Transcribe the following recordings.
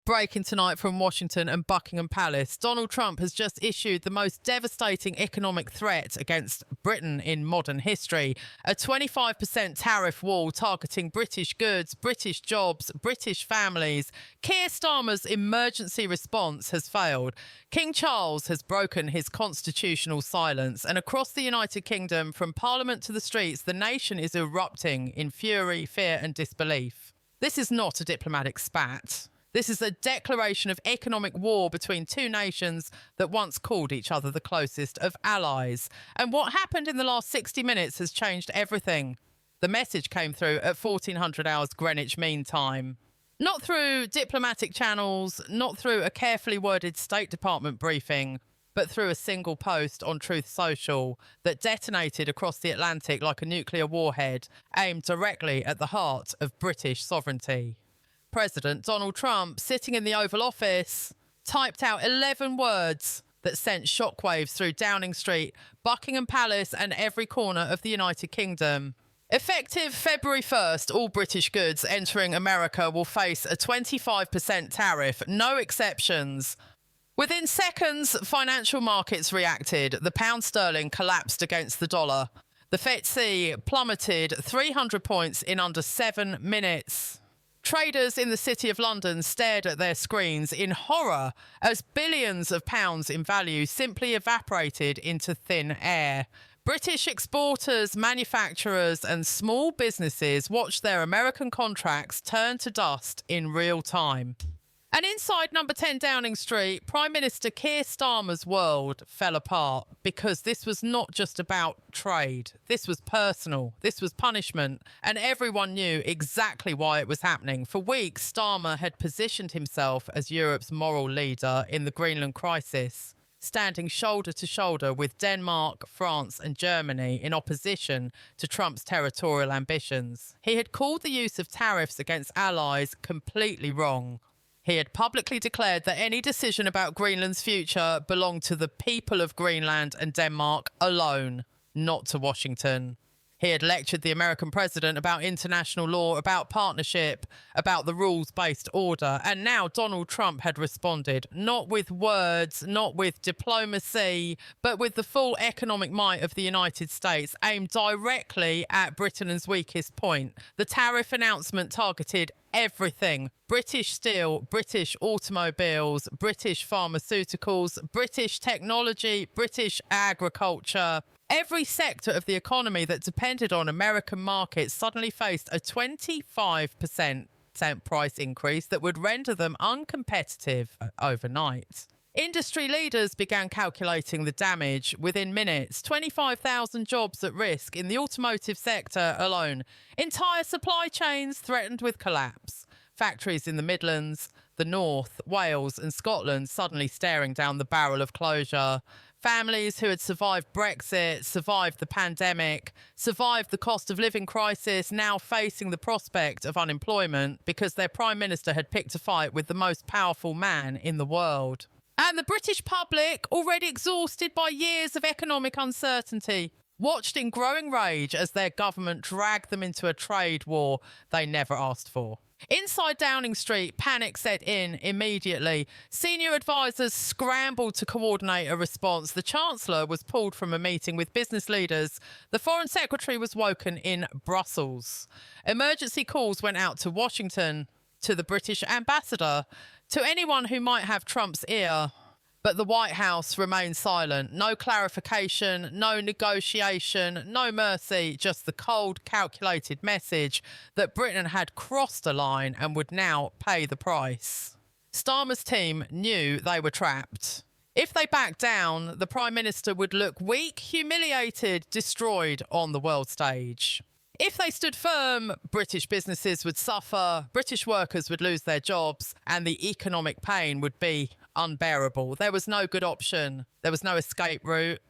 Breaking tonight from Washington and Buckingham Palace, Donald Trump has just issued the most devastating economic threat against Britain in modern history. A 25% tariff wall targeting British goods, British jobs, British families. Keir Starmer's emergency response has failed. King Charles has broken his constitutional silence, and across the United Kingdom, from Parliament to the streets, the nation is erupting in fury, fear and disbelief. This is not a diplomatic spat. This is a declaration of economic war between two nations that once called each other the closest of allies. And what happened in the last 60 minutes has changed everything. The message came through at 1400 hours Greenwich Mean Time. Not through diplomatic channels, not through a carefully worded State Department briefing, but through a single post on Truth Social that detonated across the Atlantic like a nuclear warhead aimed directly at the heart of British sovereignty. President Donald Trump, sitting in the Oval Office, typed out 11 words that sent shockwaves through Downing Street, Buckingham Palace and every corner of the United Kingdom. Effective February 1st, all British goods entering America will face a 25% tariff, no exceptions. Within seconds, financial markets reacted. The pound sterling collapsed against the dollar. The FTSE plummeted 300 points in under 7 minutes. Traders in the City of London stared at their screens in horror as billions of pounds in value simply evaporated into thin air. British exporters, manufacturers and small businesses watched their American contracts turn to dust in real time. And inside number 10 Downing Street, Prime Minister Keir Starmer's world fell apart because this was not just about trade. This was personal. This was punishment. And everyone knew exactly why it was happening. For weeks, Starmer had positioned himself as Europe's moral leader in the Greenland crisis, standing shoulder to shoulder with Denmark, France and Germany in opposition to Trump's territorial ambitions. He had called the use of tariffs against allies completely wrong. He had publicly declared that any decision about Greenland's future belonged to the people of Greenland and Denmark alone, not to Washington. He had lectured the American president about international law, about partnership, about the rules-based order. And now Donald Trump had responded, not with words, not with diplomacy, but with the full economic might of the United States, aimed directly at Britain's weakest point. The tariff announcement targeted everything. British steel, British automobiles, British pharmaceuticals, British technology, British agriculture. Every sector of the economy that depended on American markets suddenly faced a 25% price increase that would render them uncompetitive overnight. Industry leaders began calculating the damage within minutes. 25,000 jobs at risk in the automotive sector alone. Entire supply chains threatened with collapse. Factories in the Midlands, the North, Wales and Scotland suddenly staring down the barrel of closure. Families who had survived Brexit, survived the pandemic, survived the cost of living crisis, now facing the prospect of unemployment because their Prime Minister had picked a fight with the most powerful man in the world. And the British public, already exhausted by years of economic uncertainty, watched in growing rage as their government dragged them into a trade war they never asked for. Inside Downing Street, panic set in immediately. Senior advisors scrambled to coordinate a response. The Chancellor was pulled from a meeting with business leaders. The Foreign Secretary was woken in Brussels. Emergency calls went out to Washington, to the British ambassador, to anyone who might have Trump's ear. But the White House remained silent. No clarification, no negotiation, no mercy, just the cold, calculated message that Britain had crossed a line and would now pay the price. Starmer's team knew they were trapped. If they backed down, the Prime Minister would look weak, humiliated, destroyed on the world stage. If they stood firm, British businesses would suffer, British workers would lose their jobs, and the economic pain would be unbearable. There was no good option. There was no escape route.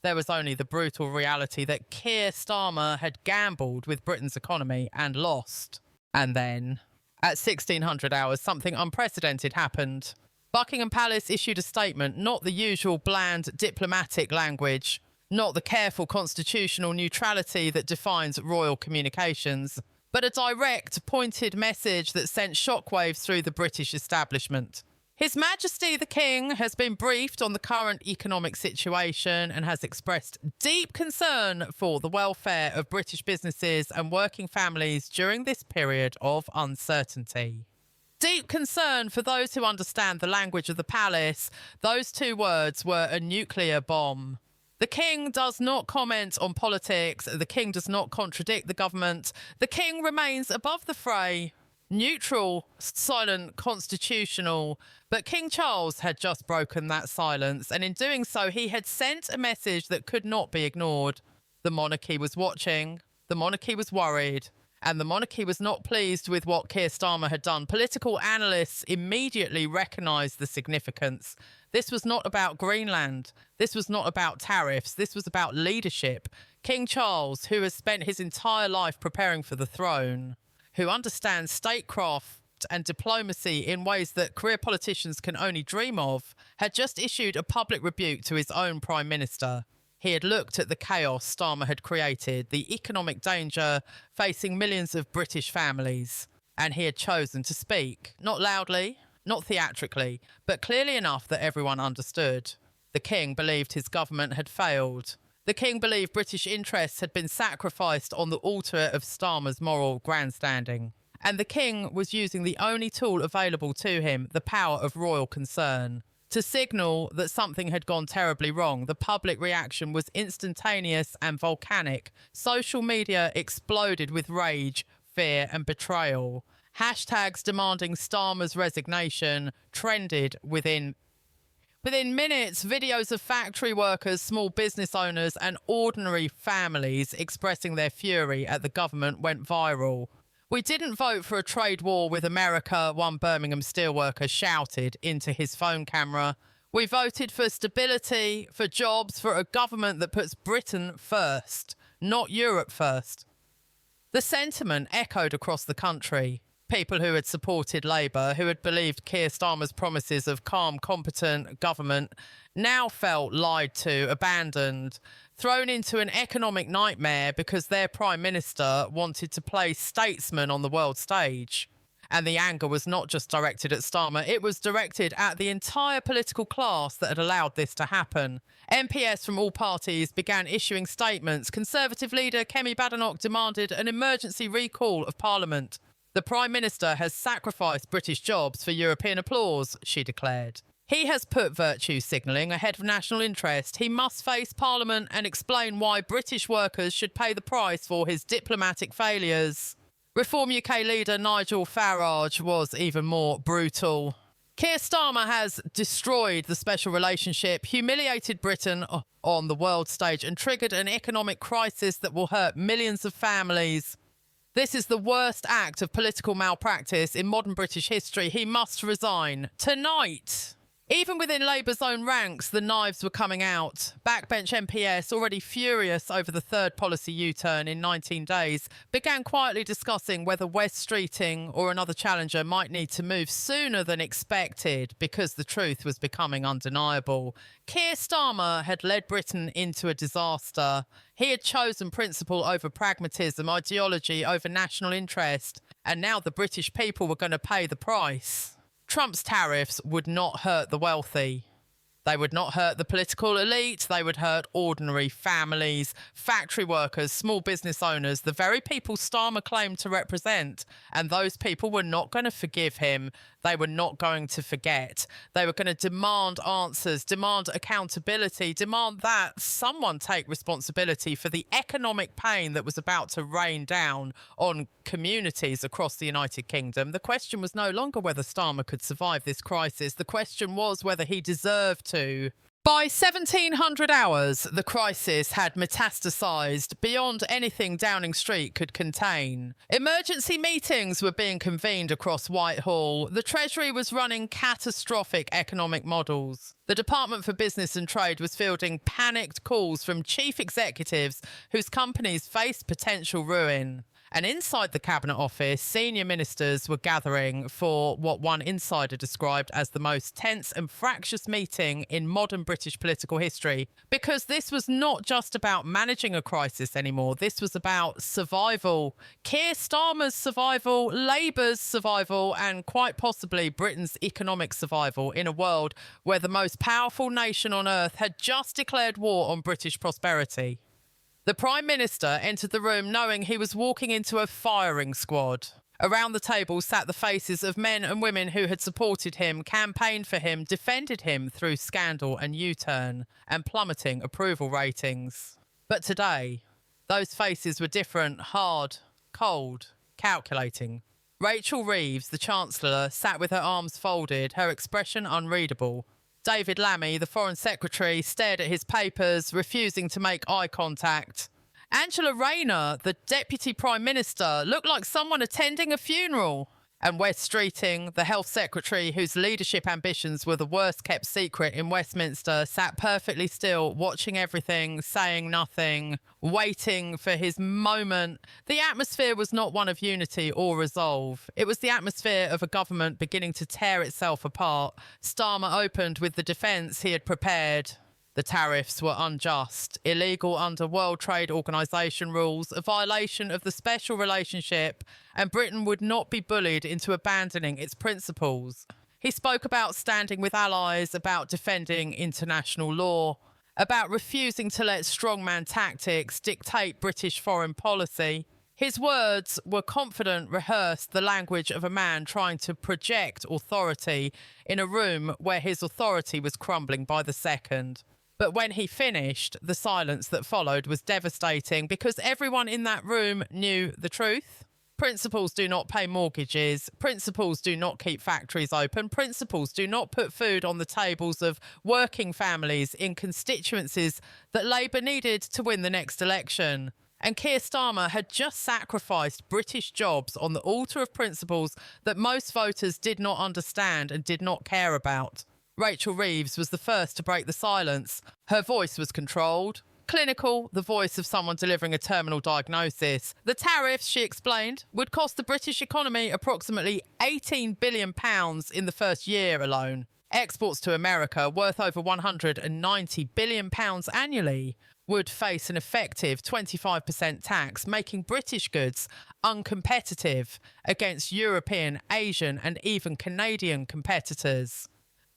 There was only the brutal reality that Keir Starmer had gambled with Britain's economy and lost. And then, at 1600 hours, something unprecedented happened. Buckingham Palace issued a statement, not the usual bland diplomatic language, not the careful constitutional neutrality that defines royal communications, but a direct, pointed message that sent shockwaves through the British establishment. His Majesty the King has been briefed on the current economic situation and has expressed deep concern for the welfare of British businesses and working families during this period of uncertainty. Deep concern, for those who understand the language of the palace, those two words were a nuclear bomb. The King does not comment on politics. The King does not contradict the government. The King remains above the fray, neutral, silent, constitutional. But King Charles had just broken that silence, and in doing so, he had sent a message that could not be ignored. The monarchy was watching, the monarchy was worried, and the monarchy was not pleased with what Keir Starmer had done. Political analysts immediately recognised the significance. This was not about Greenland. This was not about tariffs. This was about leadership. King Charles, who has spent his entire life preparing for the throne, who understands statecraft and diplomacy in ways that career politicians can only dream of, had just issued a public rebuke to his own Prime Minister. He had looked at the chaos Starmer had created, the economic danger facing millions of British families, and he had chosen to speak, not loudly, not theatrically, but clearly enough that everyone understood. The King believed his government had failed. The King believed British interests had been sacrificed on the altar of Starmer's moral grandstanding. And the King was using the only tool available to him, the power of royal concern, to signal that something had gone terribly wrong. The public reaction was instantaneous and volcanic. Social media exploded with rage, fear and betrayal. Hashtags demanding Starmer's resignation trended within minutes. Videos of factory workers, small business owners and ordinary families expressing their fury at the government went viral. "We didn't vote for a trade war with America," one Birmingham steelworker shouted into his phone camera. "We voted for stability, for jobs, for a government that puts Britain first, not Europe first." The sentiment echoed across the country. People who had supported Labour, who had believed Keir Starmer's promises of calm, competent government, now felt lied to, abandoned, thrown into an economic nightmare because their Prime Minister wanted to play statesman on the world stage. And the anger was not just directed at Starmer, it was directed at the entire political class that had allowed this to happen. MPs from all parties began issuing statements. Conservative leader Kemi Badenoch demanded an emergency recall of Parliament. "The Prime Minister has sacrificed British jobs for European applause," she declared. "He has put virtue signalling ahead of national interest. He must face Parliament and explain why British workers should pay the price for his diplomatic failures." Reform UK leader Nigel Farage was even more brutal. Keir Starmer has destroyed the special relationship, humiliated Britain on the world stage and triggered an economic crisis that will hurt millions of families. This is the worst act of political malpractice in modern British history. He must resign tonight. Even within Labour's own ranks, the knives were coming out. Backbench MPs, already furious over the third policy U-turn in 19 days, began quietly discussing whether West Streeting or another challenger might need to move sooner than expected because the truth was becoming undeniable. Keir Starmer had led Britain into a disaster. He had chosen principle over pragmatism, ideology over national interest, and now the British people were going to pay the price. Trump's tariffs would not hurt the wealthy. They would not hurt the political elite. They would hurt ordinary families, factory workers, small business owners, the very people Starmer claimed to represent. And those people were not going to forgive him. They were not going to forget. They were going to demand answers, demand accountability, demand that someone take responsibility for the economic pain that was about to rain down on communities across the United Kingdom. The question was no longer whether Starmer could survive this crisis. The question was whether he deserved to. By 1700 hours, the crisis had metastasised beyond anything Downing Street could contain. Emergency meetings were being convened across Whitehall. The Treasury was running catastrophic economic models. The Department for Business and Trade was fielding panicked calls from chief executives whose companies faced potential ruin. And inside the Cabinet Office, senior ministers were gathering for what one insider described as the most tense and fractious meeting in modern British political history. Because this was not just about managing a crisis anymore. This was about survival. Keir Starmer's survival, Labour's survival, and quite possibly Britain's economic survival in a world where the most powerful nation on earth had just declared war on British prosperity. The Prime Minister entered the room knowing he was walking into a firing squad. Around the table sat the faces of men and women who had supported him, campaigned for him, defended him through scandal and U-turn and plummeting approval ratings. But today, those faces were different, hard, cold, calculating. Rachel Reeves, the Chancellor, sat with her arms folded, her expression unreadable. David Lammy, the Foreign Secretary, stared at his papers, refusing to make eye contact. Angela Rayner, the Deputy Prime Minister, looked like someone attending a funeral. And Wes Streeting, the Health Secretary, whose leadership ambitions were the worst kept secret in Westminster, sat perfectly still, watching everything, saying nothing, waiting for his moment. The atmosphere was not one of unity or resolve. It was the atmosphere of a government beginning to tear itself apart. Starmer opened with the defence he had prepared. The tariffs were unjust, illegal under World Trade Organization rules, a violation of the special relationship, and Britain would not be bullied into abandoning its principles. He spoke about standing with allies, about defending international law, about refusing to let strongman tactics dictate British foreign policy. His words were confident, rehearsed, the language of a man trying to project authority in a room where his authority was crumbling by the second. But when he finished, the silence that followed was devastating because everyone in that room knew the truth. Principles do not pay mortgages. Principles do not keep factories open. Principles do not put food on the tables of working families in constituencies that Labour needed to win the next election. And Keir Starmer had just sacrificed British jobs on the altar of principles that most voters did not understand and did not care about. Rachel Reeves was the first to break the silence. Her voice was controlled, clinical, the voice of someone delivering a terminal diagnosis. The tariffs, she explained, would cost the British economy approximately £18 billion in the first year alone. Exports to America, worth over £190 billion annually, would face an effective 25% tax, making British goods uncompetitive against European, Asian and even Canadian competitors.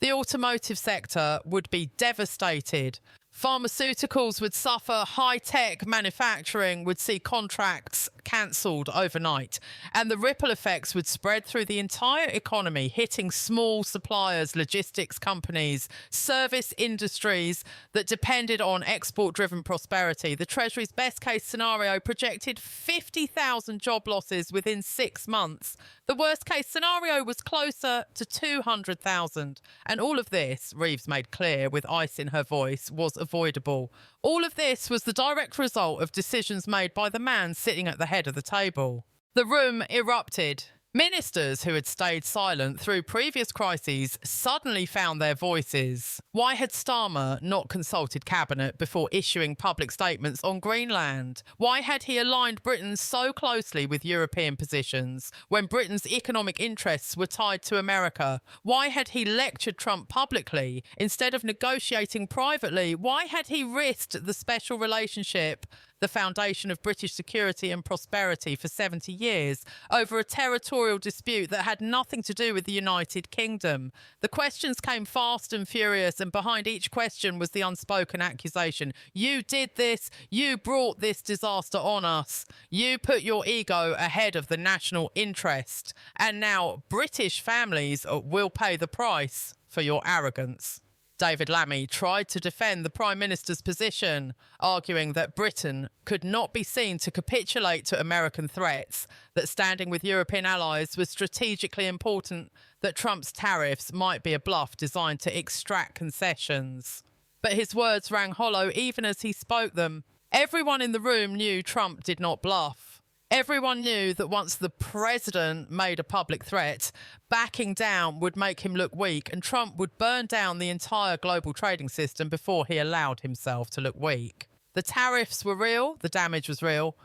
The automotive sector would be devastated. Pharmaceuticals would suffer, high-tech manufacturing would see contracts cancelled overnight, and the ripple effects would spread through the entire economy, hitting small suppliers, logistics companies, service industries that depended on export-driven prosperity. The Treasury's best-case scenario projected 50,000 job losses within 6 months. The worst-case scenario was closer to 200,000. And all of this, Reeves made clear with ice in her voice, was avoidable. All of this was the direct result of decisions made by the man sitting at the head of the table. The room erupted. Ministers who had stayed silent through previous crises suddenly found their voices. Why had Starmer not consulted Cabinet before issuing public statements on Greenland? Why had he aligned Britain so closely with European positions when Britain's economic interests were tied to America? Why had he lectured Trump publicly instead of negotiating privately? Why had he risked the special relationship, the foundation of British security and prosperity for 70 years, over a territorial dispute that had nothing to do with the United Kingdom? The questions came fast and furious, and behind each question was the unspoken accusation. You did this. You brought this disaster on us. You put your ego ahead of the national interest. And now British families will pay the price for your arrogance. David Lammy tried to defend the Prime Minister's position, arguing that Britain could not be seen to capitulate to American threats, that standing with European allies was strategically important, that Trump's tariffs might be a bluff designed to extract concessions. But his words rang hollow even as he spoke them. Everyone in the room knew Trump did not bluff. Everyone knew that once the president made a public threat, backing down would make him look weak, and Trump would burn down the entire global trading system before he allowed himself to look weak. The tariffs were real, the damage was real,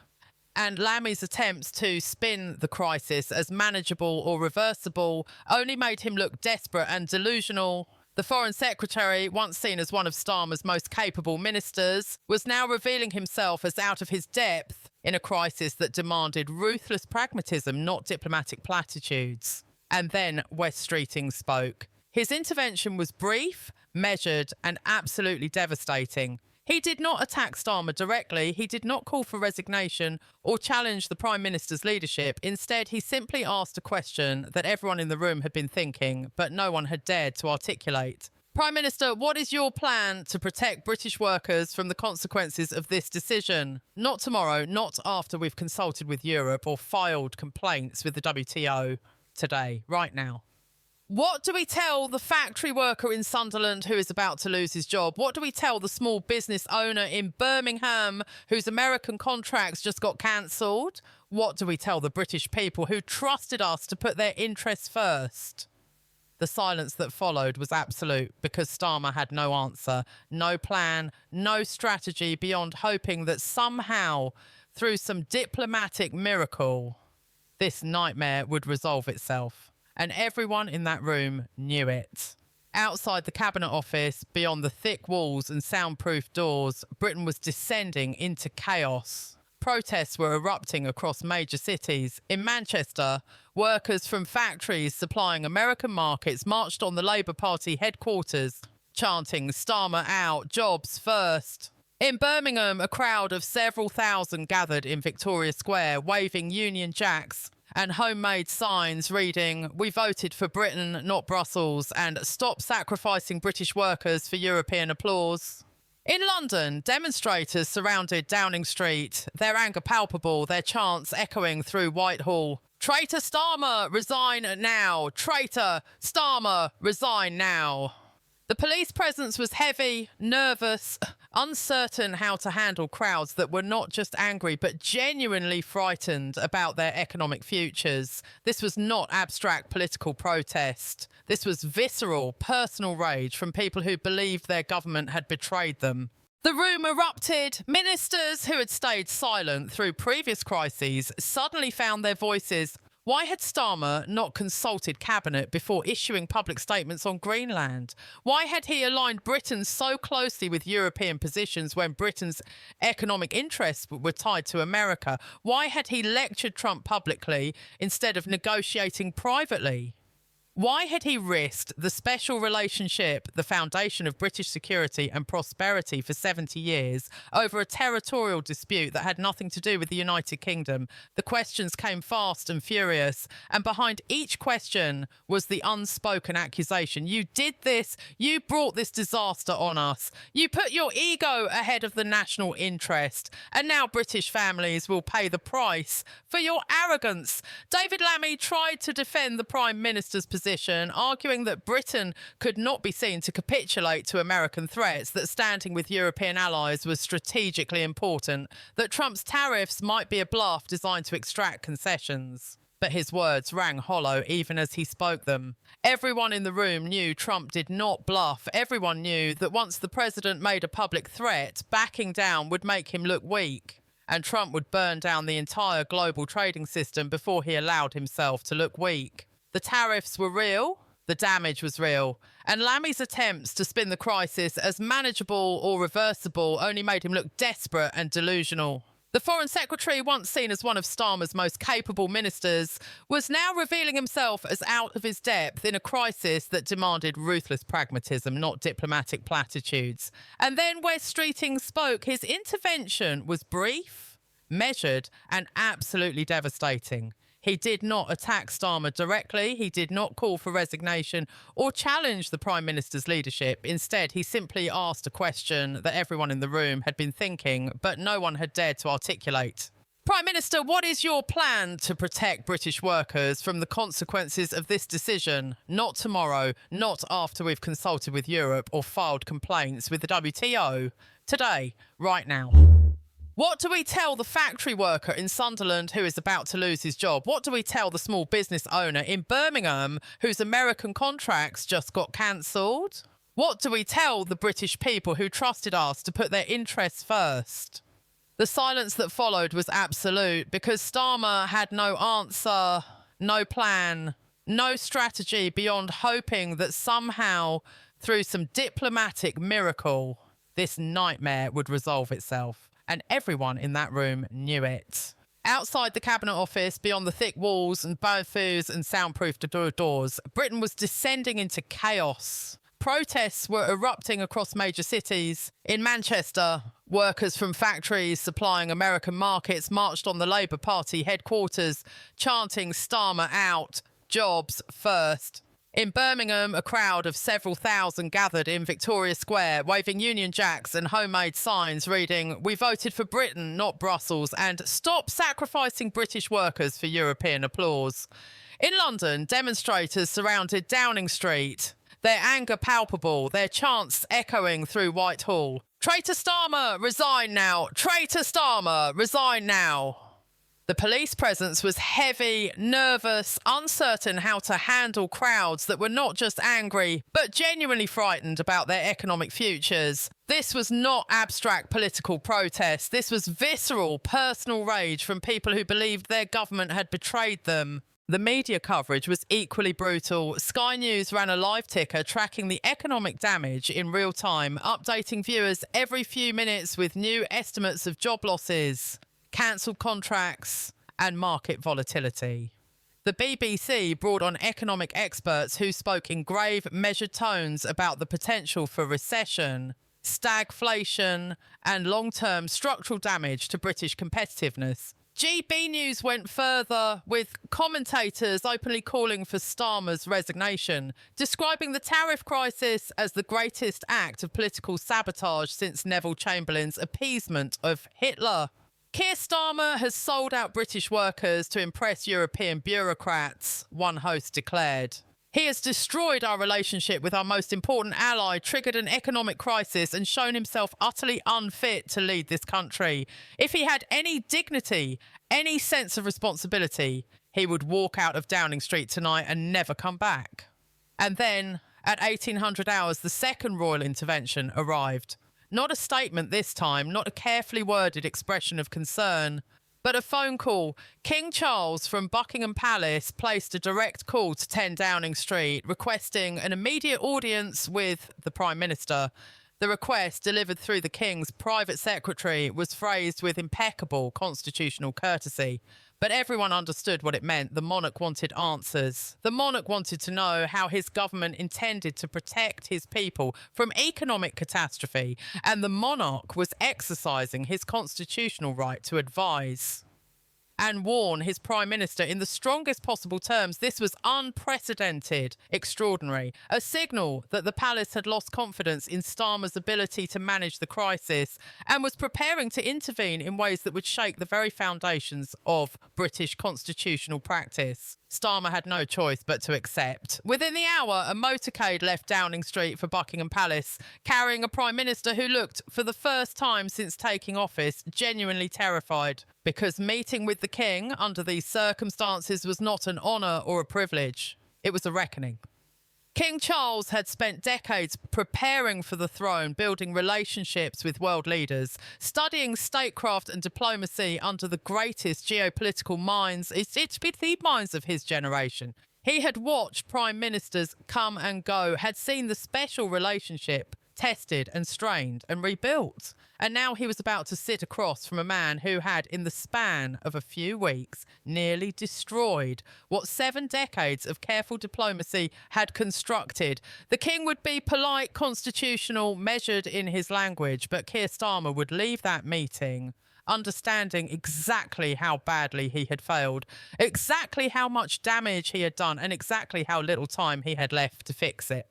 And Lammy's attempts to spin the crisis as manageable or reversible only made him look desperate and delusional. The Foreign Secretary, once seen as one of Starmer's most capable ministers, was now revealing himself as out of his depth in a crisis that demanded ruthless pragmatism, not diplomatic platitudes. And then West Streeting spoke. His intervention was brief, measured, and absolutely devastating. He did not attack Starmer directly, he did not call for resignation or challenge the Prime Minister's leadership. Instead, he simply asked a question that everyone in the room had been thinking, but no one had dared to articulate. Prime Minister, what is your plan to protect British workers from the consequences of this decision? Not tomorrow, not after we've consulted with Europe or filed complaints with the WTO. Today, right now. What do we tell the factory worker in Sunderland who is about to lose his job? What do we tell the small business owner in Birmingham whose American contracts just got cancelled? What do we tell the British people who trusted us to put their interests first? The silence that followed was absolute because Starmer had no answer, no plan, no strategy beyond hoping that somehow, through some diplomatic miracle, this nightmare would resolve itself. And everyone in that room knew it. Outside the Cabinet Office, beyond the thick walls and soundproof doors, Britain was descending into chaos. Protests were erupting across major cities. In Manchester, workers from factories supplying American markets marched on the Labour Party headquarters, chanting "Starmer out, jobs first." In Birmingham, a crowd of several thousand gathered in Victoria Square, waving Union Jacks and homemade signs reading, "We voted for Britain, not Brussels," and "Stop sacrificing British workers for European applause." In London, demonstrators surrounded Downing Street, their anger palpable, their chants echoing through Whitehall. "Traitor Starmer, resign now! Traitor Starmer, resign now!" The police presence was heavy, nervous, uncertain how to handle crowds that were not just angry but genuinely frightened about their economic futures. This was not abstract political protest. This was visceral, personal rage from people who believed their government had betrayed them. The room erupted. Ministers who had stayed silent through previous crises suddenly found their voices. Why had Starmer not consulted Cabinet before issuing public statements on Greenland? Why had he aligned Britain so closely with European positions when Britain's economic interests were tied to America? Why had he lectured Trump publicly instead of negotiating privately? Why had he risked the special relationship, the foundation of British security and prosperity for 70 years, over a territorial dispute that had nothing to do with the United Kingdom? The questions came fast and furious, and behind each question was the unspoken accusation. You did this. You brought this disaster on us. You put your ego ahead of the national interest, and now British families will pay the price for your arrogance. David Lammy tried to defend the Prime Minister's position, arguing that Britain could not be seen to capitulate to American threats, that standing with European allies was strategically important, that Trump's tariffs might be a bluff designed to extract concessions. But his words rang hollow even as he spoke them. Everyone in the room knew Trump did not bluff. Everyone knew that once the president made a public threat, backing down would make him look weak. And Trump would burn down the entire global trading system before he allowed himself to look weak. The tariffs were real, the damage was real, and Lammy's attempts to spin the crisis as manageable or reversible only made him look desperate and delusional. The Foreign Secretary, once seen as one of Starmer's most capable ministers, was now revealing himself as out of his depth in a crisis that demanded ruthless pragmatism, not diplomatic platitudes. And then West Streeting spoke. His intervention was brief, measured, and absolutely devastating. He did not attack Starmer directly. He did not call for resignation or challenge the Prime Minister's leadership. Instead, he simply asked a question that everyone in the room had been thinking, but no one had dared to articulate. Prime Minister, what is your plan to protect British workers from the consequences of this decision? Not tomorrow, not after we've consulted with Europe or filed complaints with the WTO. Today, right now. What do we tell the factory worker in Sunderland who is about to lose his job? What do we tell the small business owner in Birmingham whose American contracts just got cancelled? What do we tell the British people who trusted us to put their interests first? The silence that followed was absolute because Starmer had no answer, no plan, no strategy beyond hoping that somehow, through some diplomatic miracle, this nightmare would resolve itself. And everyone in that room knew it. Outside the Cabinet Office, beyond the thick walls and buffoons and soundproofed doors, Britain was descending into chaos. Protests were erupting across major cities. In Manchester, workers from factories supplying American markets marched on the Labour Party headquarters, chanting "Starmer out, jobs first." In Birmingham, a crowd of several thousand gathered in Victoria Square, waving Union Jacks and homemade signs reading, "We voted for Britain, not Brussels," and "Stop sacrificing British workers for European applause." In London, demonstrators surrounded Downing Street, their anger palpable, their chants echoing through Whitehall. "Traitor Starmer, resign now! Traitor Starmer, resign now!" The police presence was heavy, nervous, uncertain how to handle crowds that were not just angry, but genuinely frightened about their economic futures. This was not abstract political protest. This was visceral, personal rage from people who believed their government had betrayed them. The media coverage was equally brutal. Sky News ran a live ticker tracking the economic damage in real time, updating viewers every few minutes with new estimates of job losses, cancelled contracts, and market volatility. The BBC brought on economic experts who spoke in grave, measured tones about the potential for recession, stagflation, and long-term structural damage to British competitiveness. GB News went further, with commentators openly calling for Starmer's resignation, describing the tariff crisis as the greatest act of political sabotage since Neville Chamberlain's appeasement of Hitler. Keir Starmer has sold out British workers to impress European bureaucrats, one host declared. He has destroyed our relationship with our most important ally, triggered an economic crisis, and shown himself utterly unfit to lead this country. If he had any dignity, any sense of responsibility, he would walk out of Downing Street tonight and never come back. And then, at 1800 hours, the second royal intervention arrived. Not a statement this time, not a carefully worded expression of concern, but a phone call. King Charles from Buckingham Palace placed a direct call to 10 Downing Street, requesting an immediate audience with the Prime Minister. The request, delivered through the King's private secretary, was phrased with impeccable constitutional courtesy. But everyone understood what it meant. The monarch wanted answers. The monarch wanted to know how his government intended to protect his people from economic catastrophe, and the monarch was exercising his constitutional right to advise and warn his Prime Minister in the strongest possible terms. This was unprecedented, extraordinary, a signal that the palace had lost confidence in Starmer's ability to manage the crisis and was preparing to intervene in ways that would shake the very foundations of British constitutional practice. Starmer had no choice but to accept. Within the hour, a motorcade left Downing Street for Buckingham Palace, carrying a Prime Minister who looked, for the first time since taking office, genuinely terrified, because meeting with the King under these circumstances was not an honour or a privilege. It was a reckoning. King Charles had spent decades preparing for the throne, building relationships with world leaders, studying statecraft and diplomacy under the greatest geopolitical minds. It's the minds of his generation. He had watched prime ministers come and go, had seen the special relationship tested and strained and rebuilt. And now he was about to sit across from a man who had, in the span of a few weeks, nearly destroyed what 7 decades of careful diplomacy had constructed. The king would be polite, constitutional, measured in his language, but Keir Starmer would leave that meeting understanding exactly how badly he had failed, exactly how much damage he had done, and exactly how little time he had left to fix it.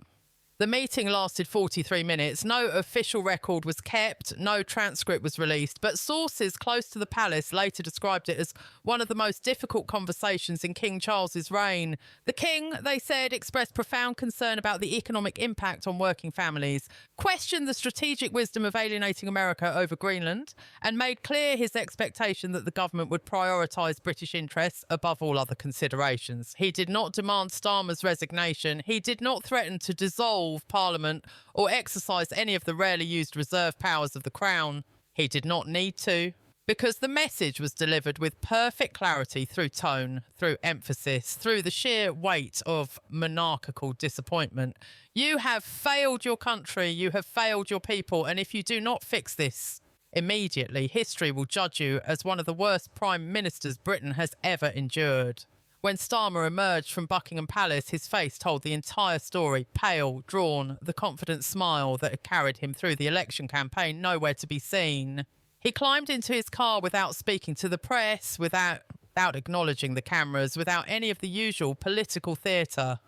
The meeting lasted 43 minutes. No official record was kept, no transcript was released, but sources close to the palace later described it as one of the most difficult conversations in King Charles's reign. The king, they said, expressed profound concern about the economic impact on working families, questioned the strategic wisdom of alienating America over Greenland, and made clear his expectation that the government would prioritise British interests above all other considerations. He did not demand Starmer's resignation. He did not threaten to dissolve Parliament or exercise any of the rarely used reserve powers of the Crown. He did not need to. because the message was delivered with perfect clarity through tone, through emphasis, through the sheer weight of monarchical disappointment. You have failed your country, you have failed your people, and if you do not fix this immediately, history will judge you as one of the worst prime ministers Britain has ever endured. When Starmer emerged from Buckingham Palace, his face told the entire story, pale, drawn, the confident smile that had carried him through the election campaign nowhere to be seen. He climbed into his car without speaking to the press, without acknowledging the cameras, without any of the usual political theatre.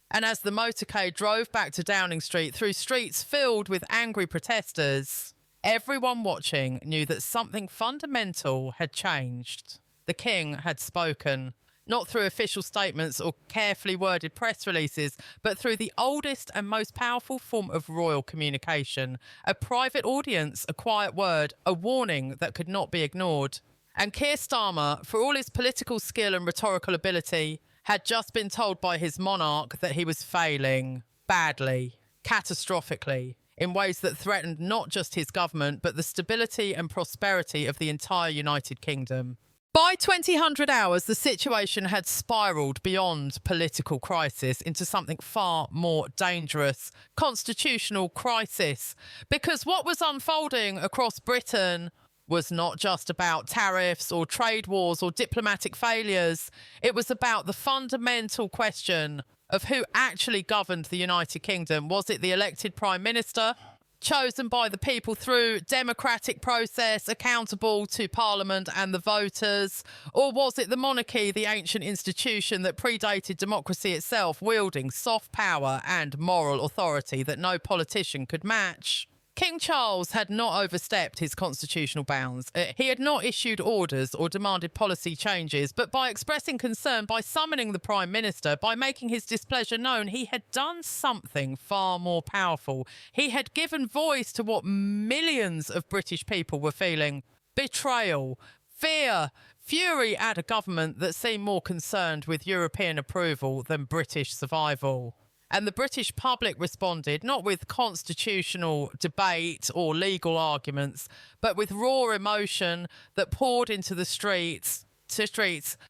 And as the motorcade drove back to Downing Street through streets filled with angry protesters, everyone watching knew that something fundamental had changed. The King had spoken, not through official statements or carefully worded press releases, but through the oldest and most powerful form of royal communication, a private audience, a quiet word, a warning that could not be ignored. And Keir Starmer, for all his political skill and rhetorical ability, had just been told by his monarch that he was failing badly, catastrophically, in ways that threatened not just his government, but the stability and prosperity of the entire United Kingdom. By 2000 hours, the situation had spiralled beyond political crisis into something far more dangerous, constitutional crisis. Because what was unfolding across Britain was not just about tariffs or trade wars or diplomatic failures. It was about the fundamental question of who actually governed the United Kingdom. Was it the elected Prime Minister, chosen by the people through democratic process, accountable to Parliament and the voters? Or was it the monarchy, the ancient institution that predated democracy itself, wielding soft power and moral authority that no politician could match? King Charles had not overstepped his constitutional bounds. He had not issued orders or demanded policy changes, but by expressing concern, by summoning the Prime Minister, by making his displeasure known, he had done something far more powerful. He had given voice to what millions of British people were feeling: betrayal, fear, fury at a government that seemed more concerned with European approval than British survival. And the British public responded not with constitutional debate or legal arguments, but with raw emotion that poured into the streets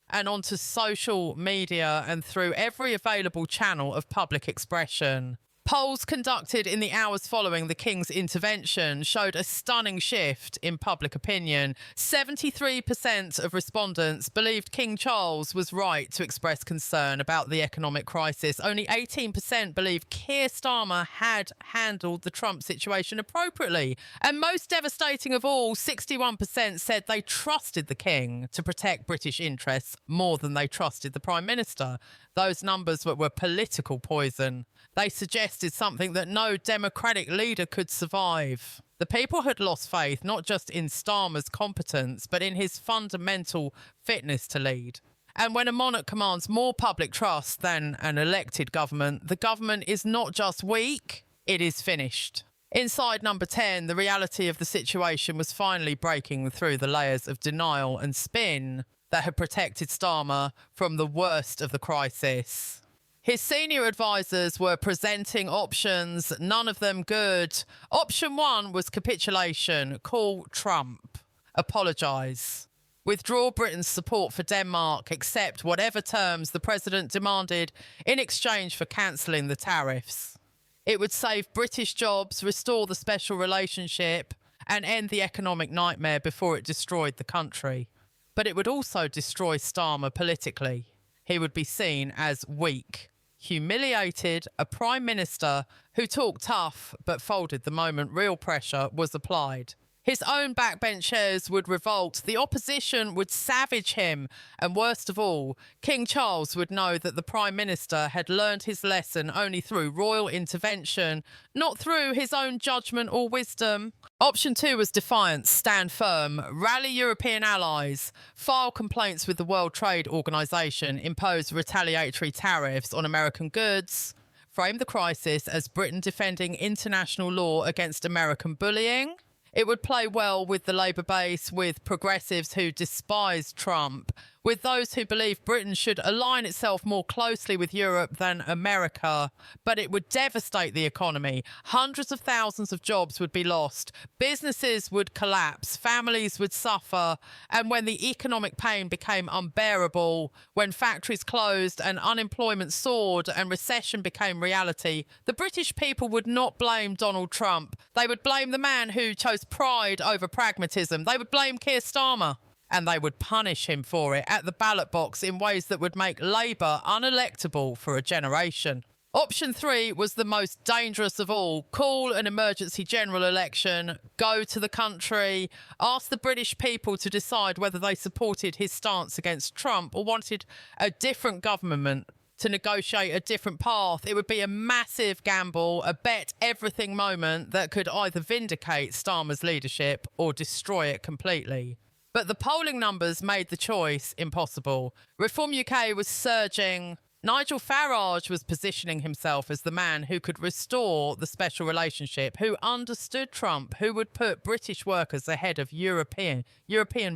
and onto social media and through every available channel of public expression. Polls conducted in the hours following the King's intervention showed a stunning shift in public opinion. 73% of respondents believed King Charles was right to express concern about the economic crisis. Only 18% believed Keir Starmer had handled the Trump situation appropriately. And most devastating of all, 61% said they trusted the King to protect British interests more than they trusted the Prime Minister. Those numbers were political poison. They suggested something that no democratic leader could survive. The people had lost faith not just in Starmer's competence, but in his fundamental fitness to lead. And when a monarch commands more public trust than an elected government, the government is not just weak, it is finished. Inside number 10, the reality of the situation was finally breaking through the layers of denial and spin that had protected Starmer from the worst of the crisis. His senior advisors were presenting options, none of them good. Option 1 was capitulation, call Trump, apologise, withdraw Britain's support for Denmark, accept whatever terms the president demanded in exchange for cancelling the tariffs. It would save British jobs, restore the special relationship, and end the economic nightmare before it destroyed the country. But it would also destroy Starmer politically. He would be seen as weak, humiliated, a prime minister who talked tough but folded the moment real pressure was applied. His own backbenchers would revolt, the opposition would savage him, and worst of all, King Charles would know that the Prime Minister had learned his lesson only through royal intervention, not through his own judgment or wisdom. Option 2 was defiance, stand firm, rally European allies, file complaints with the World Trade Organization, impose retaliatory tariffs on American goods, frame the crisis as Britain defending international law against American bullying. It would play well with the Labour base, with progressives who despised Trump, with those who believe Britain should align itself more closely with Europe than America, but it would devastate the economy. Hundreds of thousands of jobs would be lost, businesses would collapse, families would suffer, and when the economic pain became unbearable, when factories closed and unemployment soared and recession became reality, the British people would not blame Donald Trump. They would blame the man who chose pride over pragmatism. They would blame Keir Starmer. And they would punish him for it at the ballot box in ways that would make Labour unelectable for a generation. Option 3 was the most dangerous of all. Call an emergency general election, go to the country, ask the British people to decide whether they supported his stance against Trump or wanted a different government to negotiate a different path. It would be a massive gamble, a bet everything moment that could either vindicate Starmer's leadership or destroy it completely. But the polling numbers made the choice impossible. Reform UK was surging. Nigel Farage was positioning himself as the man who could restore the special relationship, who understood Trump, who would put British workers ahead of European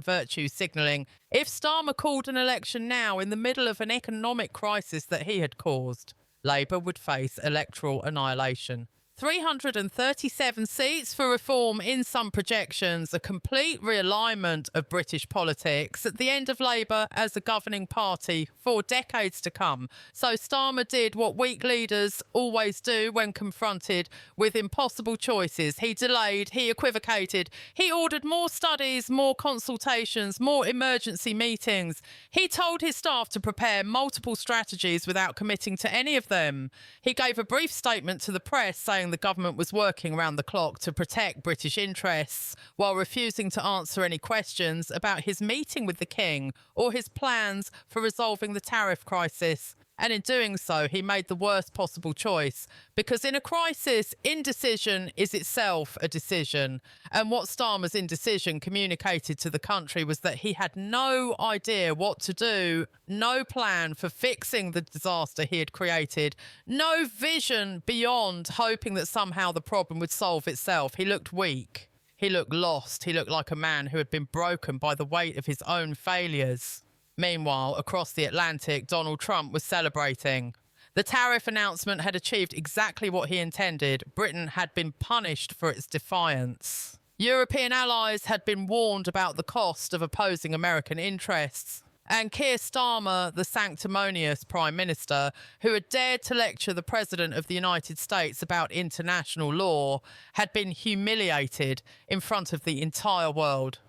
virtue signalling. If Starmer called an election now in the middle of an economic crisis that he had caused, Labour would face electoral annihilation. 337 seats for Reform in some projections, a complete realignment of British politics at the end of Labour as a governing party for decades to come. So Starmer did what weak leaders always do when confronted with impossible choices. He delayed, he equivocated, he ordered more studies, more consultations, more emergency meetings. He told his staff to prepare multiple strategies without committing to any of them. He gave a brief statement to the press saying the government was working around the clock to protect British interests while refusing to answer any questions about his meeting with the King or his plans for resolving the tariff crisis. And in doing so, he made the worst possible choice, because in a crisis, indecision is itself a decision. And what Starmer's indecision communicated to the country was that he had no idea what to do, no plan for fixing the disaster he had created, no vision beyond hoping that somehow the problem would solve itself. He looked weak. He looked lost. He looked like a man who had been broken by the weight of his own failures. Meanwhile, across the Atlantic, Donald Trump was celebrating. The tariff announcement had achieved exactly what he intended. Britain had been punished for its defiance. European allies had been warned about the cost of opposing American interests. And Keir Starmer, the sanctimonious Prime Minister, who had dared to lecture the President of the United States about international law, had been humiliated in front of the entire world.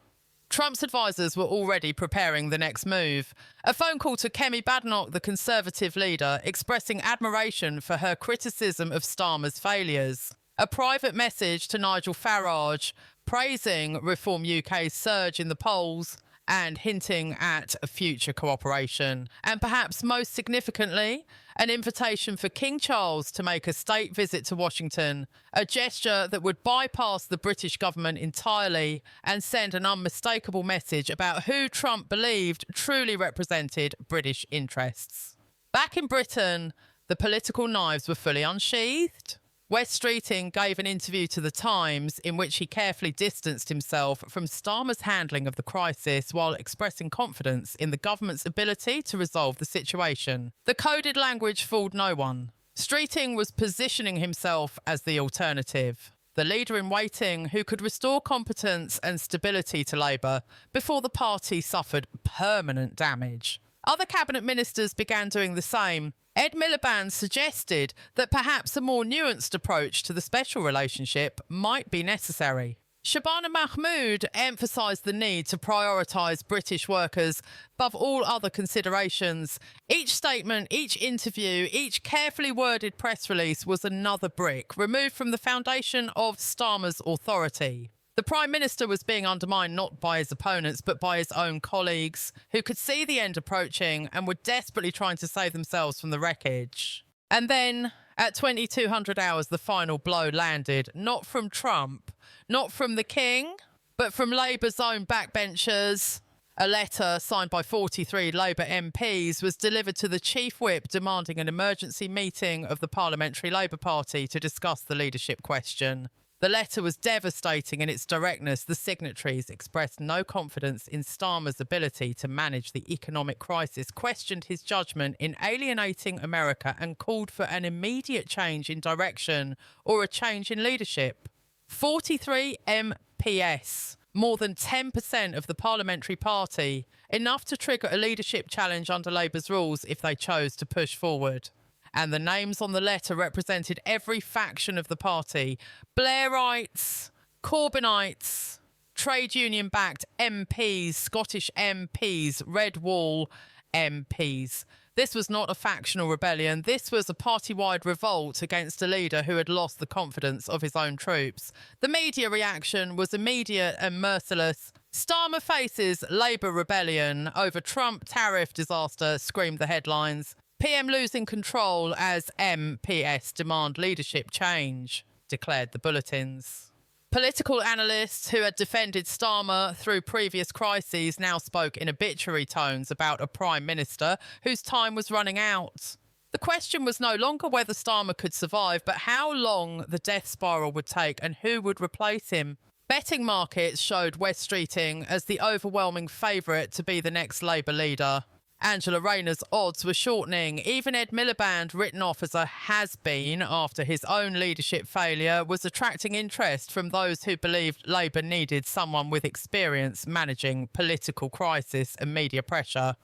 Trump's advisors were already preparing the next move. A phone call to Kemi Badenoch, the Conservative leader, expressing admiration for her criticism of Starmer's failures. A private message to Nigel Farage, praising Reform UK's surge in the polls and hinting at a future cooperation. And perhaps most significantly, an invitation for King Charles to make a state visit to Washington, a gesture that would bypass the British government entirely and send an unmistakable message about who Trump believed truly represented British interests. Back in Britain, the political knives were fully unsheathed. Wes Streeting gave an interview to The Times in which he carefully distanced himself from Starmer's handling of the crisis while expressing confidence in the government's ability to resolve the situation. The coded language fooled no one. Streeting was positioning himself as the alternative, the leader in waiting who could restore competence and stability to Labour before the party suffered permanent damage. Other cabinet ministers began doing the same. Ed Miliband suggested that perhaps a more nuanced approach to the special relationship might be necessary. Shabana Mahmood emphasised the need to prioritise British workers above all other considerations. Each statement, each interview, each carefully worded press release was another brick removed from the foundation of Starmer's authority. The Prime Minister was being undermined not by his opponents, but by his own colleagues, who could see the end approaching and were desperately trying to save themselves from the wreckage. And then, at 2200 hours, the final blow landed, not from Trump, not from the King, but from Labour's own backbenchers. A letter signed by 43 Labour MPs was delivered to the Chief Whip demanding an emergency meeting of the Parliamentary Labour Party to discuss the leadership question. The letter was devastating in its directness. The signatories expressed no confidence in Starmer's ability to manage the economic crisis, questioned his judgment in alienating America, and called for an immediate change in direction or a change in leadership. 43 MPs, more than 10% of the parliamentary party, enough to trigger a leadership challenge under Labour's rules if they chose to push forward. And the names on the letter represented every faction of the party: Blairites, Corbynites, trade union-backed MPs, Scottish MPs, Red Wall MPs. This was not a factional rebellion. This was a party-wide revolt against a leader who had lost the confidence of his own troops. The media reaction was immediate and merciless. Starmer faces Labour rebellion over Trump tariff disaster, screamed the headlines. PM losing control as MPs demand leadership change, declared the bulletins. Political analysts who had defended Starmer through previous crises now spoke in obituary tones about a prime minister whose time was running out. The question was no longer whether Starmer could survive, but how long the death spiral would take and who would replace him. Betting markets showed West Streeting as the overwhelming favourite to be the next Labour leader. Angela Rayner's odds were shortening. Even Ed Miliband, written off as a has-been after his own leadership failure, was attracting interest from those who believed Labour needed someone with experience managing political crisis and media pressure.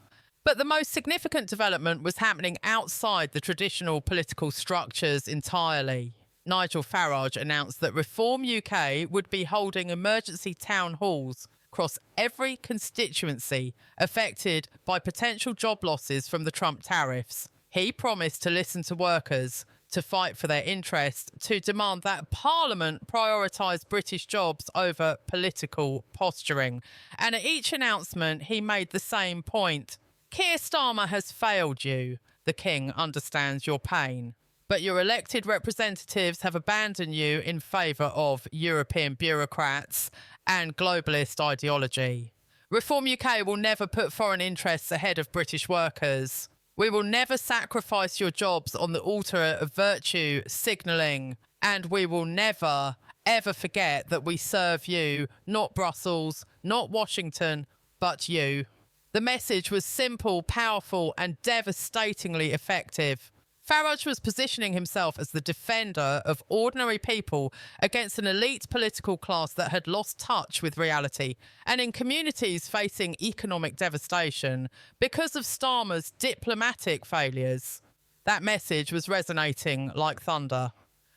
But the most significant development was happening outside the traditional political structures entirely. Nigel Farage announced that Reform UK would be holding emergency town halls across every constituency affected by potential job losses from the Trump tariffs. He promised to listen to workers, to fight for their interests, to demand that Parliament prioritise British jobs over political posturing. And at each announcement, he made the same point. Keir Starmer has failed you. The King understands your pain. But your elected representatives have abandoned you in favour of European bureaucrats and globalist ideology. Reform UK will never put foreign interests ahead of British workers. We will never sacrifice your jobs on the altar of virtue signalling, and we will never, ever forget that we serve you, not Brussels, not Washington, but you. The message was simple, powerful, and devastatingly effective. Farage was positioning himself as the defender of ordinary people against an elite political class that had lost touch with reality, and in communities facing economic devastation because of Starmer's diplomatic failures. That message was resonating like thunder.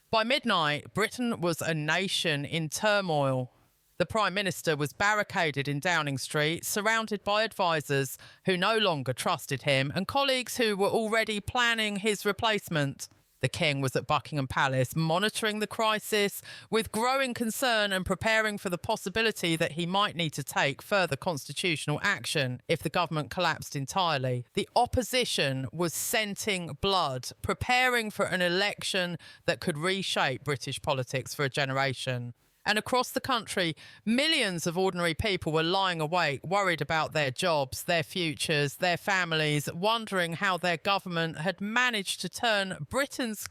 By midnight, Britain was a nation in turmoil. The Prime Minister was barricaded in Downing Street, surrounded by advisers who no longer trusted him and colleagues who were already planning his replacement. The King was at Buckingham Palace, monitoring the crisis with growing concern and preparing for the possibility that he might need to take further constitutional action if the government collapsed entirely. The opposition was scenting blood, preparing for an election that could reshape British politics for a generation. And across the country, millions of ordinary people were lying awake, worried about their jobs, their futures, their families, wondering how their government had managed to turn Britain's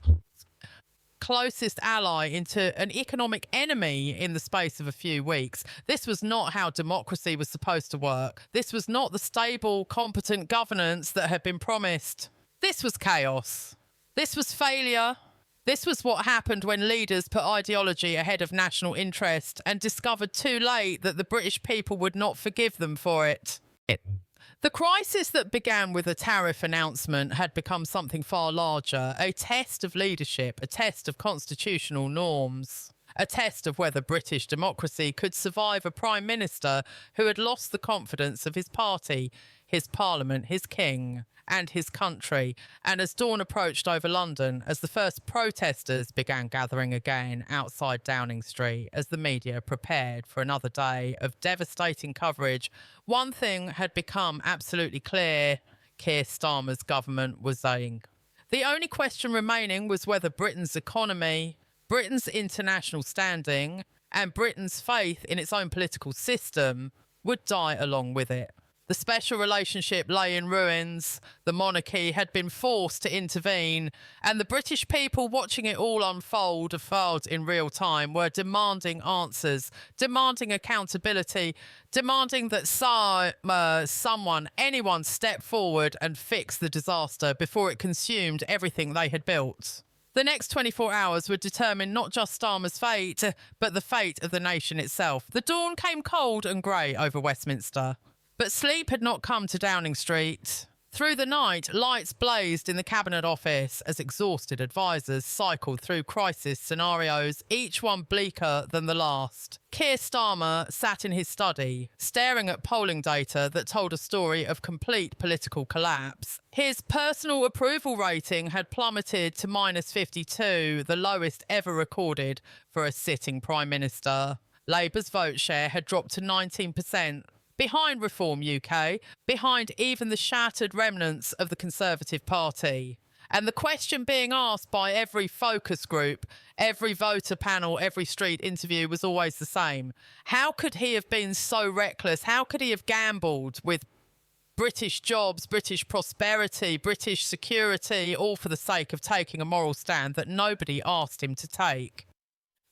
closest ally into an economic enemy in the space of a few weeks. This was not how democracy was supposed to work. This was not the stable, competent governance that had been promised. This was chaos. This was failure. This was what happened when leaders put ideology ahead of national interest and discovered too late that the British people would not forgive them for it. The crisis that began with a tariff announcement had become something far larger, a test of leadership, a test of constitutional norms, a test of whether British democracy could survive a Prime Minister who had lost the confidence of his party, his Parliament, his King, and his country. And as dawn approached over London, as the first protesters began gathering again outside Downing Street, as the media prepared for another day of devastating coverage, one thing had become absolutely clear: Keir Starmer's government was dying. The only question remaining was whether Britain's economy, Britain's international standing, and Britain's faith in its own political system would die along with it. The special relationship lay in ruins, the monarchy had been forced to intervene, and the British people watching it all unfold in real time were demanding answers, demanding accountability, demanding that anyone step forward and fix the disaster before it consumed everything they had built. The next 24 hours would determine not just Starmer's fate, but the fate of the nation itself. The dawn came cold and grey over Westminster. But sleep had not come to Downing Street. Through the night, lights blazed in the Cabinet Office as exhausted advisers cycled through crisis scenarios, each one bleaker than the last. Keir Starmer sat in his study, staring at polling data that told a story of complete political collapse. His personal approval rating had plummeted to -52, the lowest ever recorded for a sitting Prime Minister. Labour's vote share had dropped to 19%. Behind Reform UK, behind even the shattered remnants of the Conservative Party. And the question being asked by every focus group, every voter panel, every street interview was always the same. How could he have been so reckless? How could he have gambled with British jobs, British prosperity, British security, all for the sake of taking a moral stand that nobody asked him to take?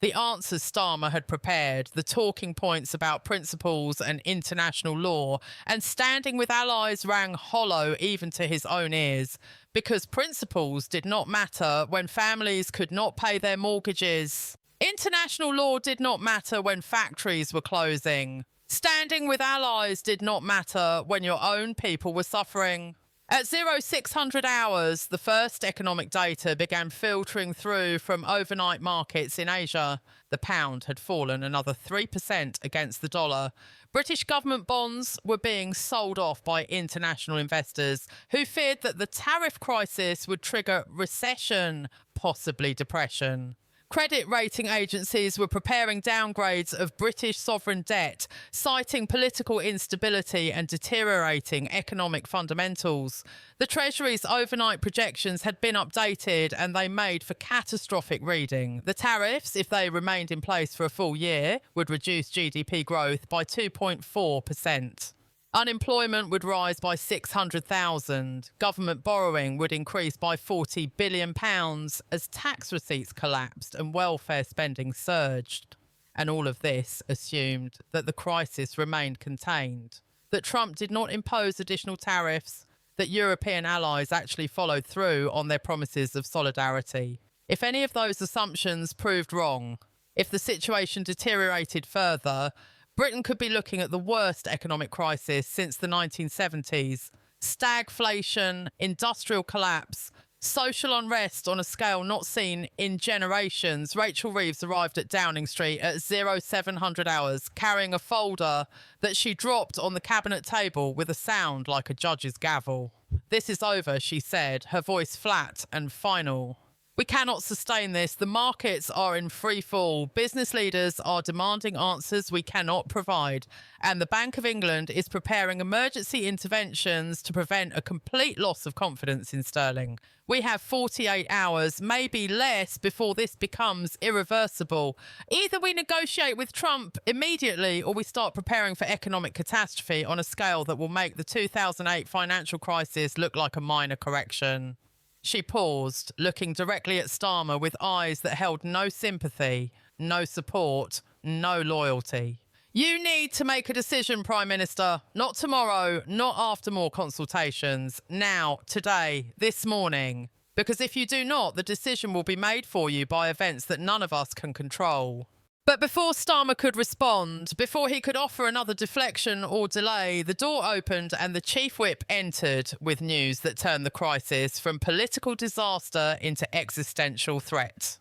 The answers Starmer had prepared, the talking points about principles and international law, and standing with allies rang hollow even to his own ears, because principles did not matter when families could not pay their mortgages. International law did not matter when factories were closing. Standing with allies did not matter when your own people were suffering. At 0600 hours, the first economic data began filtering through from overnight markets in Asia. The pound had fallen another 3% against the dollar. British government bonds were being sold off by international investors who feared that the tariff crisis would trigger recession, possibly depression. Credit rating agencies were preparing downgrades of British sovereign debt, citing political instability and deteriorating economic fundamentals. The Treasury's overnight projections had been updated and they made for catastrophic reading. The tariffs, if they remained in place for a full year, would reduce GDP growth by 2.4%. Unemployment would rise by 600,000. Government borrowing would increase by £40 billion as tax receipts collapsed and welfare spending surged. And all of this assumed that the crisis remained contained, that Trump did not impose additional tariffs, that European allies actually followed through on their promises of solidarity. If any of those assumptions proved wrong, if the situation deteriorated further, Britain could be looking at the worst economic crisis since the 1970s. Stagflation, industrial collapse, social unrest on a scale not seen in generations. Rachel Reeves arrived at Downing Street at 0700 hours, carrying a folder that she dropped on the cabinet table with a sound like a judge's gavel. "This is over," she said, her voice flat and final. "We cannot sustain this. The markets are in free fall. Business leaders are demanding answers we cannot provide. And the Bank of England is preparing emergency interventions to prevent a complete loss of confidence in sterling. We have 48 hours, maybe less, before this becomes irreversible. Either we negotiate with Trump immediately or we start preparing for economic catastrophe on a scale that will make the 2008 financial crisis look like a minor correction." She paused, looking directly at Starmer with eyes that held no sympathy, no support, no loyalty. "You need to make a decision, Prime Minister. Not tomorrow, not after more consultations. Now, today, this morning. Because if you do not, the decision will be made for you by events that none of us can control." But before Starmer could respond, before he could offer another deflection or delay, the door opened and the chief whip entered with news that turned the crisis from political disaster into existential threat.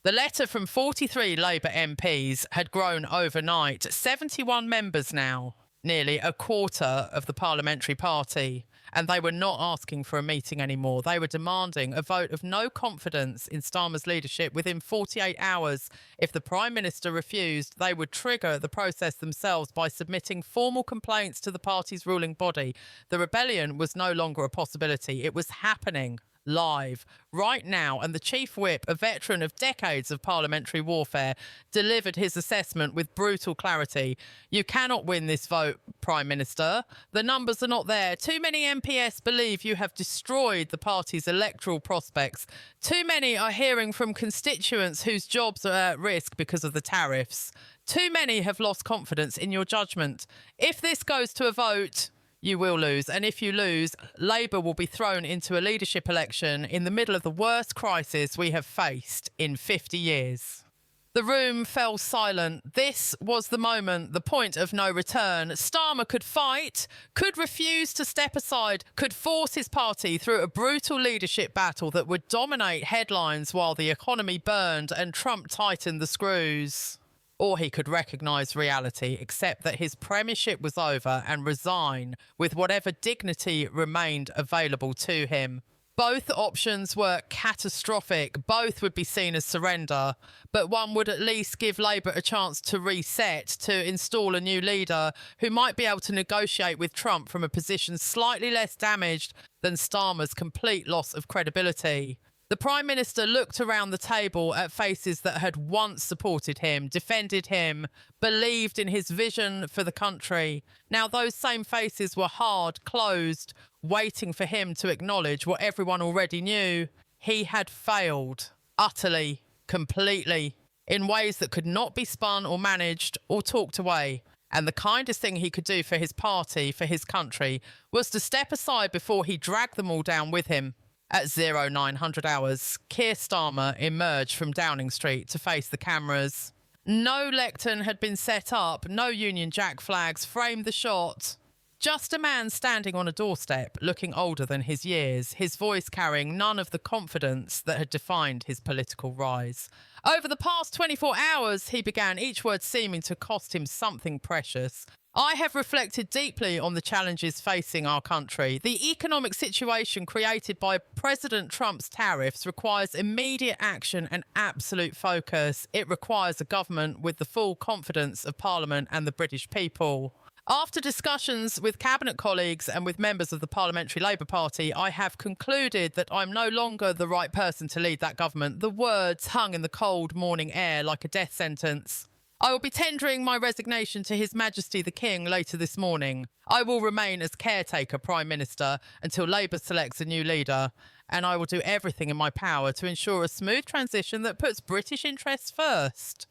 The letter from 43 Labour MPs had grown overnight, 71 members now, nearly a quarter of the parliamentary party. And they were not asking for a meeting anymore. They were demanding a vote of no confidence in Starmer's leadership within 48 hours. If the Prime Minister refused, they would trigger the process themselves by submitting formal complaints to the party's ruling body. The rebellion was no longer a possibility. It was happening. live right now, and the Chief Whip, a veteran of decades of parliamentary warfare, delivered his assessment with brutal clarity. You cannot win this vote, Prime Minister. The numbers are not there. Too many MPs believe you have destroyed the party's electoral prospects. Too many are hearing from constituents whose jobs are at risk because of the tariffs. Too many have lost confidence in your judgment. If this goes to a vote, you will lose. And if you lose, Labour will be thrown into a leadership election in the middle of the worst crisis we have faced in 50 years. The room fell silent. This was the moment, the point of no return. Starmer could fight, could refuse to step aside, could force his party through a brutal leadership battle that would dominate headlines while the economy burned and Trump tightened the screws. Or he could recognise reality, accept that his premiership was over and resign with whatever dignity remained available to him. Both options were catastrophic. Both would be seen as surrender, but one would at least give Labour a chance to reset, to install a new leader who might be able to negotiate with Trump from a position slightly less damaged than Starmer's complete loss of credibility. The Prime Minister looked around the table at faces that had once supported him, defended him, believed in his vision for the country. Now those same faces were hard, closed, waiting for him to acknowledge what everyone already knew. He had failed, utterly, completely, in ways that could not be spun or managed or talked away. And the kindest thing he could do for his party, for his country, was to step aside before he dragged them all down with him. At 0900 hours, Keir Starmer emerged from Downing Street to face the cameras. No lectern had been set up, no Union Jack flags framed the shot. Just a man standing on a doorstep, looking older than his years, his voice carrying none of the confidence that had defined his political rise. Over the past 24 hours, he began, each word seeming to cost him something precious. I have reflected deeply on the challenges facing our country. The economic situation created by President Trump's tariffs requires immediate action and absolute focus. It requires a government with the full confidence of Parliament and the British people. After discussions with cabinet colleagues and with members of the Parliamentary Labour Party, I have concluded that I'm no longer the right person to lead that government. The words hung in the cold morning air like a death sentence. I will be tendering my resignation to His Majesty the King later this morning. I will remain as caretaker Prime Minister until Labour selects a new leader, and I will do everything in my power to ensure a smooth transition that puts British interests first.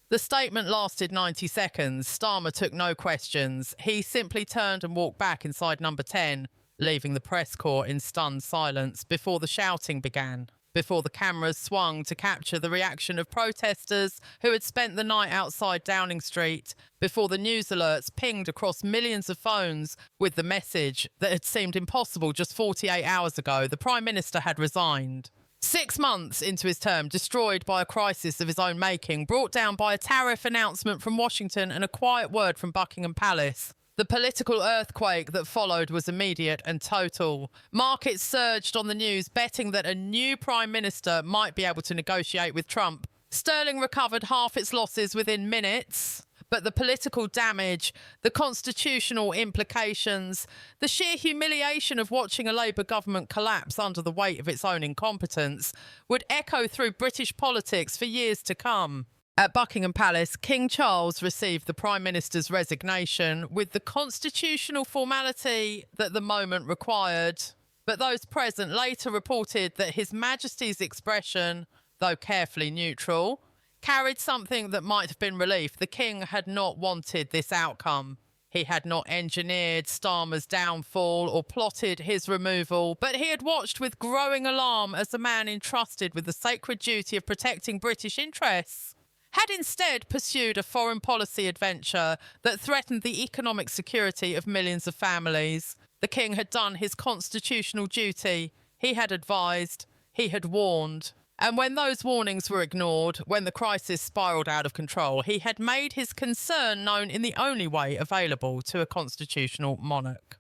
The statement lasted 90 seconds. Starmer took no questions. He simply turned and walked back inside number 10, leaving the press corps in stunned silence before the shouting began. Before the cameras swung to capture the reaction of protesters who had spent the night outside Downing Street, before the news alerts pinged across millions of phones with the message that had seemed impossible just 48 hours ago, the Prime Minister had resigned. 6 months into his term, destroyed by a crisis of his own making, brought down by a tariff announcement from Washington and a quiet word from Buckingham Palace. The political earthquake that followed was immediate and total. Markets surged on the news, betting that a new Prime Minister might be able to negotiate with Trump. Sterling recovered half its losses within minutes. But the political damage, the constitutional implications, the sheer humiliation of watching a Labour government collapse under the weight of its own incompetence would echo through British politics for years to come. At Buckingham Palace, King Charles received the Prime Minister's resignation with the constitutional formality that the moment required. But those present later reported that His Majesty's expression, though carefully neutral, carried something that might have been relief. The King had not wanted this outcome. He had not engineered Starmer's downfall or plotted his removal, but he had watched with growing alarm as a man entrusted with the sacred duty of protecting British interests had instead pursued a foreign policy adventure that threatened the economic security of millions of families. The King had done his constitutional duty. He had advised. He had warned. And when those warnings were ignored, when the crisis spiralled out of control, he had made his concern known in the only way available to a constitutional monarch.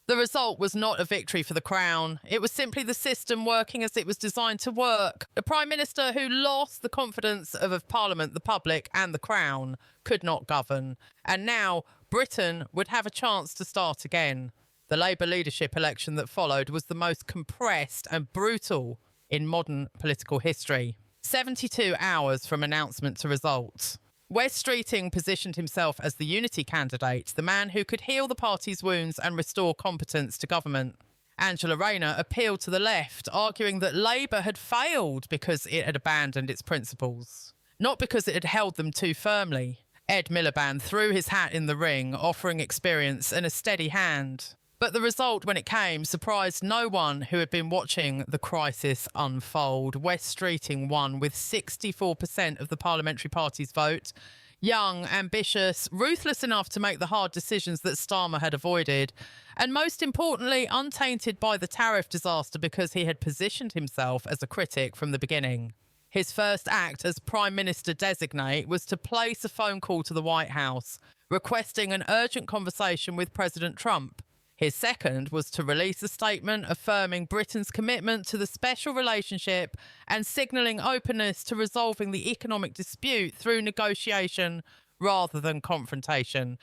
The result was not a victory for the Crown. It was simply the system working as it was designed to work. A Prime Minister who lost the confidence of Parliament, the public and the Crown could not govern. And now Britain would have a chance to start again. The Labour leadership election that followed was the most compressed and brutal in modern political history. 72 hours from announcement to results. Wes Streeting positioned himself as the unity candidate, the man who could heal the party's wounds and restore competence to government. Angela Rayner appealed to the left, arguing that Labour had failed because it had abandoned its principles, not because it had held them too firmly. Ed Miliband threw his hat in the ring, offering experience and a steady hand. But the result, when it came, surprised no one who had been watching the crisis unfold. Wes Streeting won with 64% of the parliamentary party's vote. Young, ambitious, ruthless enough to make the hard decisions that Starmer had avoided, and most importantly, untainted by the tariff disaster because he had positioned himself as a critic from the beginning. His first act as Prime Minister-designate was to place a phone call to the White House, requesting an urgent conversation with President Trump. His second was to release a statement affirming Britain's commitment to the special relationship and signalling openness to resolving the economic dispute through negotiation rather than confrontation.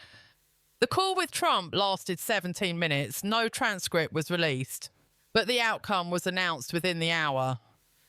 The call with Trump lasted 17 minutes. No transcript was released, but the outcome was announced within the hour.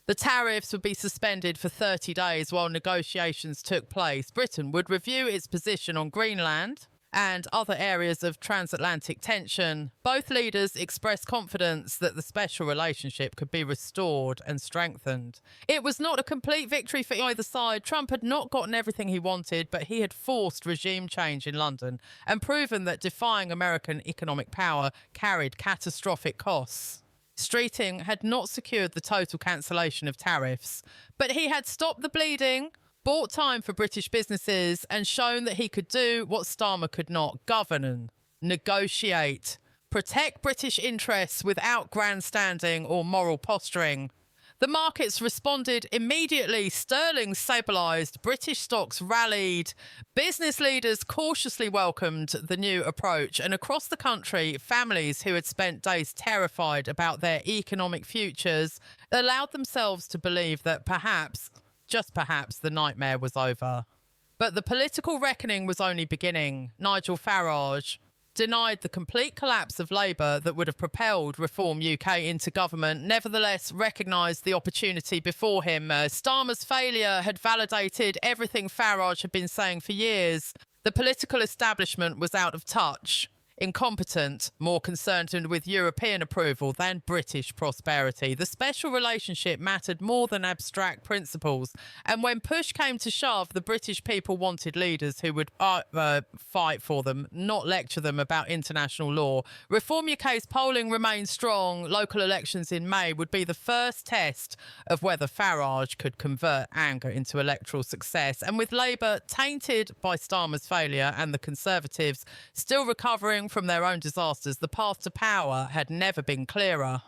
The tariffs would be suspended for 30 days while negotiations took place. Britain would review its position on Greenland and other areas of transatlantic tension. Both leaders expressed confidence that the special relationship could be restored and strengthened. It was not a complete victory for either side. Trump had not gotten everything he wanted, but he had forced regime change in London and proven that defying American economic power carried catastrophic costs. Streeting had not secured the total cancellation of tariffs, but he had stopped the bleeding, bought time for British businesses, and shown that he could do what Starmer could not: govern, negotiate, protect British interests without grandstanding or moral posturing. The markets responded immediately. Sterling stabilised, British stocks rallied, business leaders cautiously welcomed the new approach, and across the country, families who had spent days terrified about their economic futures allowed themselves to believe that perhaps, just perhaps, the nightmare was over. But the political reckoning was only beginning. Nigel Farage denied the complete collapse of Labour that would have propelled Reform UK into government, nevertheless recognised the opportunity before him. Starmer's failure had validated everything Farage had been saying for years. The political establishment was out of touch, incompetent, more concerned with European approval than British prosperity. The special relationship mattered more than abstract principles, and when push came to shove, the British people wanted leaders who would fight for them, not lecture them about international law. Reform UK's polling remained strong. Local elections in May would be the first test of whether Farage could convert anger into electoral success, and with Labour tainted by Starmer's failure and the Conservatives still recovering from their own disasters, the path to power had never been clearer.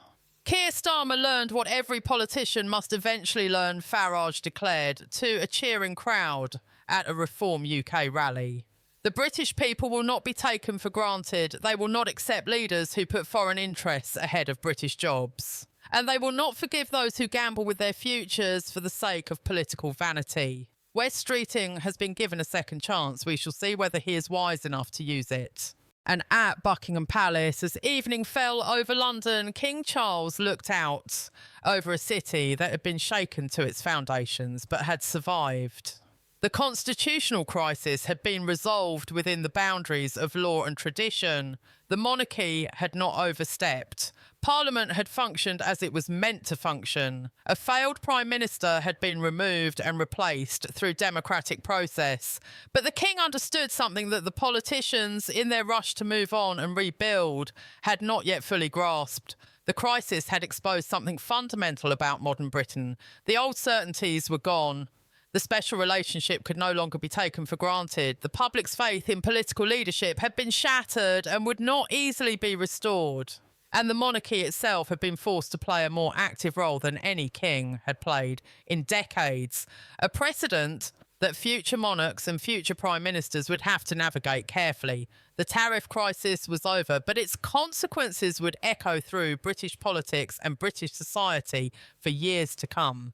Keir Starmer learned what every politician must eventually learn, Farage declared to a cheering crowd at a Reform UK rally. The British people will not be taken for granted. They will not accept leaders who put foreign interests ahead of British jobs. And they will not forgive those who gamble with their futures for the sake of political vanity. Wes Streeting has been given a second chance. We shall see whether he is wise enough to use it. And at Buckingham Palace, as evening fell over London, King Charles looked out over a city that had been shaken to its foundations but had survived. The constitutional crisis had been resolved within the boundaries of law and tradition. The monarchy had not overstepped. Parliament had functioned as it was meant to function. A failed Prime Minister had been removed and replaced through democratic process. But the King understood something that the politicians, in their rush to move on and rebuild, had not yet fully grasped. The crisis had exposed something fundamental about modern Britain. The old certainties were gone. The special relationship could no longer be taken for granted. The public's faith in political leadership had been shattered and would not easily be restored. And the monarchy itself had been forced to play a more active role than any king had played in decades. A precedent that future monarchs and future prime ministers would have to navigate carefully. The tariff crisis was over, but its consequences would echo through British politics and British society for years to come.